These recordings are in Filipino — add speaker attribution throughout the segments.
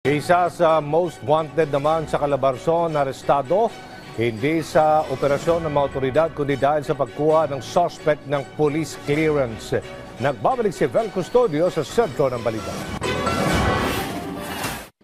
Speaker 1: Isa sa most wanted naman sa Calabarzon na arestado, hindi sa operasyon ng mga otoridad kundi dahil sa pagkuha ng suspect ng police clearance. Nagbabalik si Vel Custodio sa sentro ng balita.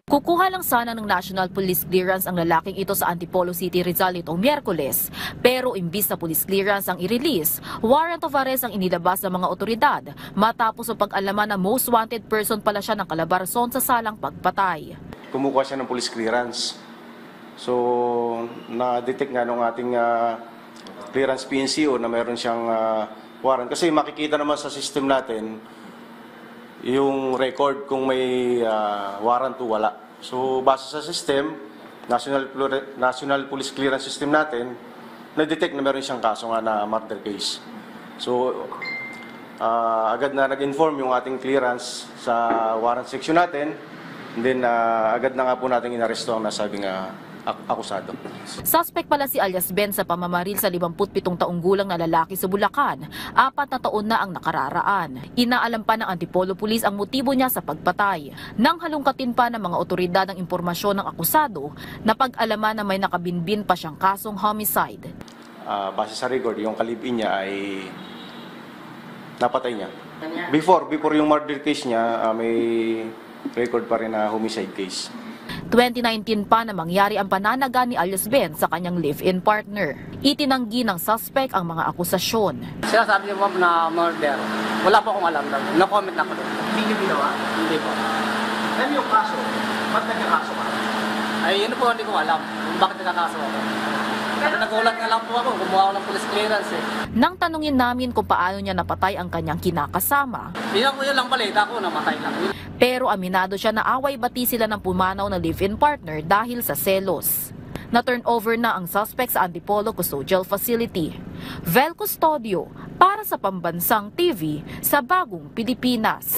Speaker 2: Kukuha lang sana ng National Police Clearance ang lalaking ito sa Antipolo City, Rizal itong Miyerkules. Pero imbis na police clearance ang i-release, warrant of arrest ang inilabas ng mga otoridad matapos ang pag-alaman na most wanted person pala siya ng Calabarzon sa salang pagpatay.
Speaker 3: Kumukuha siya ng police clearance. So, na-detect nga nung ating clearance PNCO na mayroon siyang warrant. Kasi makikita naman sa system natin yung record kung may warrant o wala. So, base sa system, National Police Clearance System natin, na-detect na meron siyang kaso nga na murder case. So, agad na nag-inform yung ating clearance sa warrant section natin, and then agad na nga po natin inaresto ang nasabing akusado.
Speaker 2: Suspect pala si alias Ben sa pamamaril sa 57 taong gulang na lalaki sa Bulacan. 4 na taon na ang nakararaan. Inaalam pa ng Antipolo Police ang motibo niya sa pagpatay. Nang halungkatin pa ng mga otoridad ang impormasyon ng akusado, napag-alaman na may nakabinbin pa siyang kasong homicide.
Speaker 3: Base sa record, yung kalibin niya ay napatay niya. Before yung murder case niya, may record pa rin na homicide case.
Speaker 2: 2019 pa na mangyari ang pananaga ni alias Ben sa kanyang live-in partner. Itinanggi ng suspect ang mga akusasyon.
Speaker 4: Sinasabi niyo po na murder. Wala po akong alam. No-comment na ako doon.
Speaker 5: Hindi niyo ginawa?
Speaker 4: Hindi po.
Speaker 5: Ano yung kaso? Ba't nagkakaso ka?
Speaker 4: Ay, yun po hindi ko alam kung bakit nagkakaso ako. Kasi nagulat nga lang po ako. Kumuha ako ng police clearance eh.
Speaker 2: Nang tanungin namin kung paano niya napatay ang kanyang kinakasama,
Speaker 4: Yun lang balita ko, namatay lang.
Speaker 2: pero aminado siya na away-bati sila ng pumanaw na live-in partner dahil sa selos. Na-turn over na ang suspect sa Antipolo Custodial Facility. Vel Custodio para sa Pambansang TV sa Bagong Pilipinas.